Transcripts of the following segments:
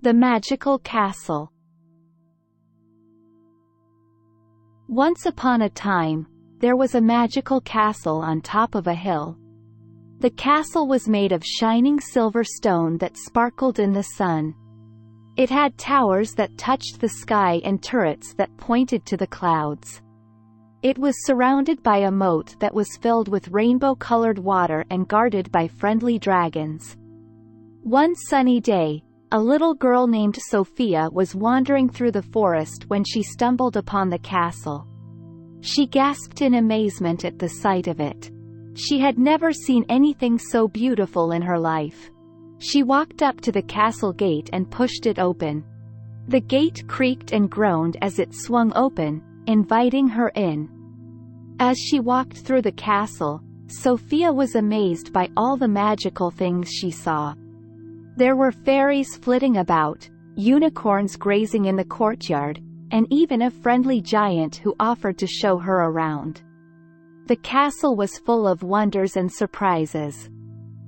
The Magical Castle. Once upon a time, there was a magical castle on top of a hill. The castle was made of shining silver stone that sparkled in the sun. It had towers that touched the sky and turrets that pointed to the clouds. It was surrounded by a moat that was filled with rainbow-colored water and guarded by friendly dragons. One sunny day, a little girl named Sophia was wandering through the forest when she stumbled upon the castle. She gasped in amazement at the sight of it. She had never seen anything so beautiful in her life. She walked up to the castle gate and pushed it open. The gate creaked and groaned as it swung open, inviting her in. As she walked through the castle, Sophia was amazed by all the magical things she saw. There were fairies flitting about, unicorns grazing in the courtyard, and even a friendly giant who offered to show her around. The castle was full of wonders and surprises.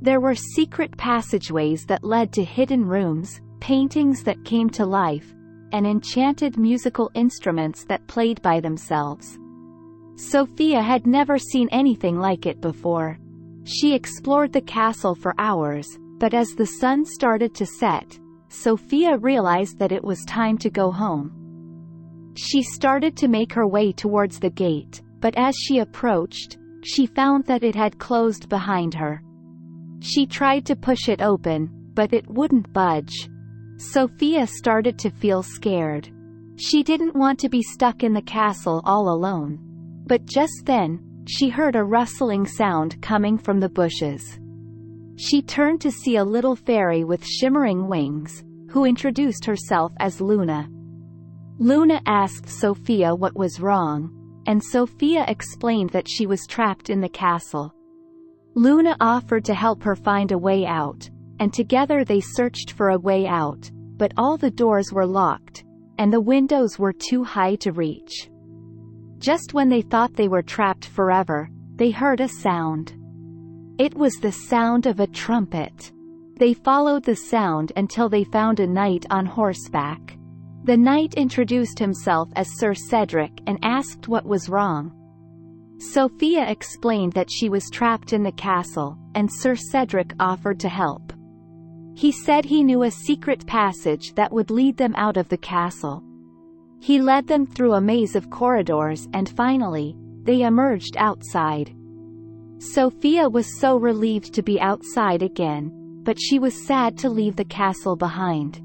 There were secret passageways that led to hidden rooms, paintings that came to life, and enchanted musical instruments that played by themselves. Sophia had never seen anything like it before. She explored the castle for hours, but as the sun started to set, Sophia realized that it was time to go home. She started to make her way towards the gate, but as she approached, she found that it had closed behind her. She tried to push it open, but it wouldn't budge. Sophia started to feel scared. She didn't want to be stuck in the castle all alone. But just then, she heard a rustling sound coming from the bushes. She turned to see a little fairy with shimmering wings, who introduced herself as Luna. Luna asked Sophia what was wrong, and Sophia explained that she was trapped in the castle. Luna offered to help her find a way out, and together they searched for a way out, but all the doors were locked, and the windows were too high to reach. Just when they thought they were trapped forever, they heard a sound. It was the sound of a trumpet. They followed the sound until they found a knight on horseback. The knight introduced himself as Sir Cedric and asked what was wrong. Sophia explained that she was trapped in the castle, and Sir Cedric offered to help. He said he knew a secret passage that would lead them out of the castle. He led them through a maze of corridors and finally, they emerged outside. Sophia was so relieved to be outside again, but she was sad to leave the castle behind.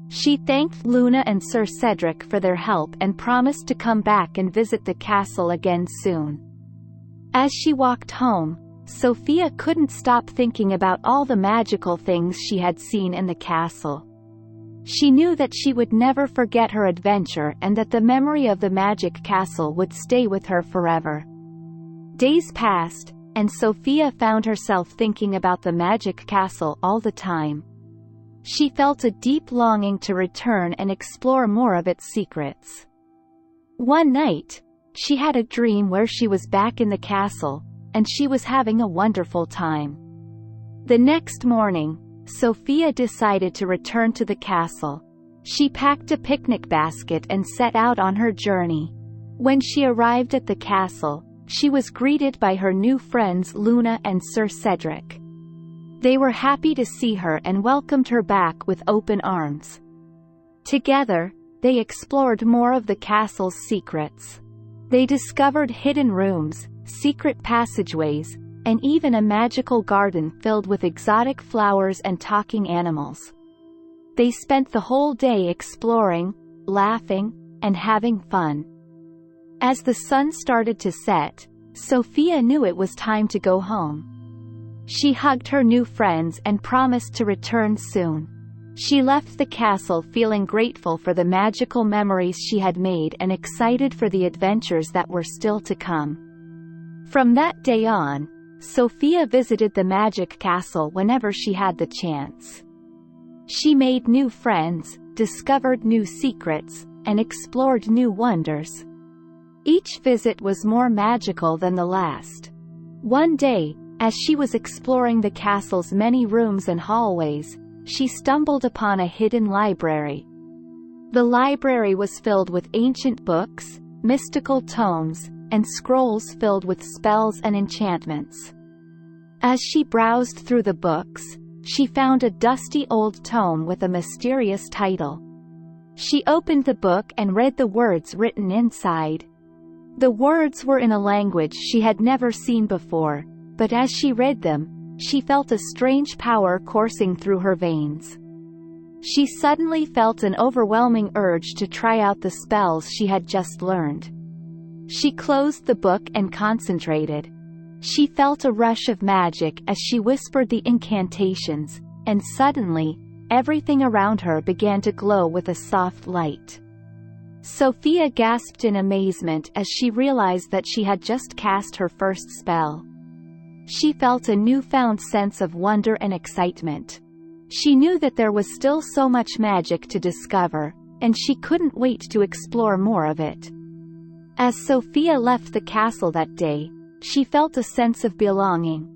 She thanked Luna and Sir Cedric for their help and promised to come back and visit the castle again soon. As she walked home, Sophia couldn't stop thinking about all the magical things she had seen in the castle. She knew that she would never forget her adventure and that the memory of the magic castle would stay with her forever. Days passed, and Sophia found herself thinking about the magic castle all the time. She felt a deep longing to return and explore more of its secrets. One night, she had a dream where she was back in the castle, and she was having a wonderful time. The next morning, Sophia decided to return to the castle. She packed a picnic basket and set out on her journey. When she arrived at the castle, she was greeted by her new friends Luna and Sir Cedric. They were happy to see her and welcomed her back with open arms. Together, they explored more of the castle's secrets. They discovered hidden rooms, secret passageways, and even a magical garden filled with exotic flowers and talking animals. They spent the whole day exploring, laughing, and having fun. As the sun started to set, Sophia knew it was time to go home. She hugged her new friends and promised to return soon. She left the castle feeling grateful for the magical memories she had made and excited for the adventures that were still to come. From that day on, Sophia visited the magic castle whenever she had the chance. She made new friends, discovered new secrets, and explored new wonders. Each visit was more magical than the last. One day, as she was exploring the castle's many rooms and hallways, she stumbled upon a hidden library. The library was filled with ancient books, mystical tomes, and scrolls filled with spells and enchantments. As she browsed through the books, she found a dusty old tome with a mysterious title. She opened the book and read the words written inside. The words were in a language she had never seen before, but as she read them, she felt a strange power coursing through her veins. She suddenly felt an overwhelming urge to try out the spells she had just learned. She closed the book and concentrated. She felt a rush of magic as she whispered the incantations, and suddenly, everything around her began to glow with a soft light. Sophia gasped in amazement as she realized that she had just cast her first spell. She felt a newfound sense of wonder and excitement. She knew that there was still so much magic to discover, and she couldn't wait to explore more of it. As Sophia left the castle that day, she felt a sense of belonging.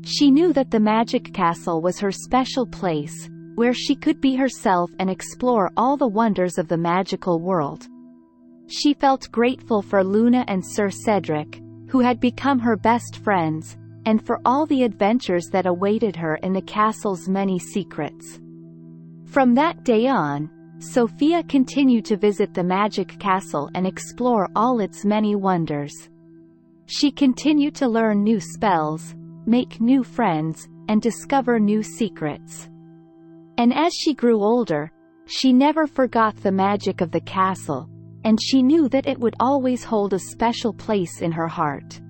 She knew that the magic castle was her special place, where she could be herself and explore all the wonders of the magical world. She felt grateful for Luna and Sir Cedric, who had become her best friends, and for all the adventures that awaited her in the castle's many secrets. From that day on, Sophia continued to visit the magic castle and explore all its many wonders. She continued to learn new spells, make new friends, and discover new secrets. And as she grew older, she never forgot the magic of the castle, and she knew that it would always hold a special place in her heart.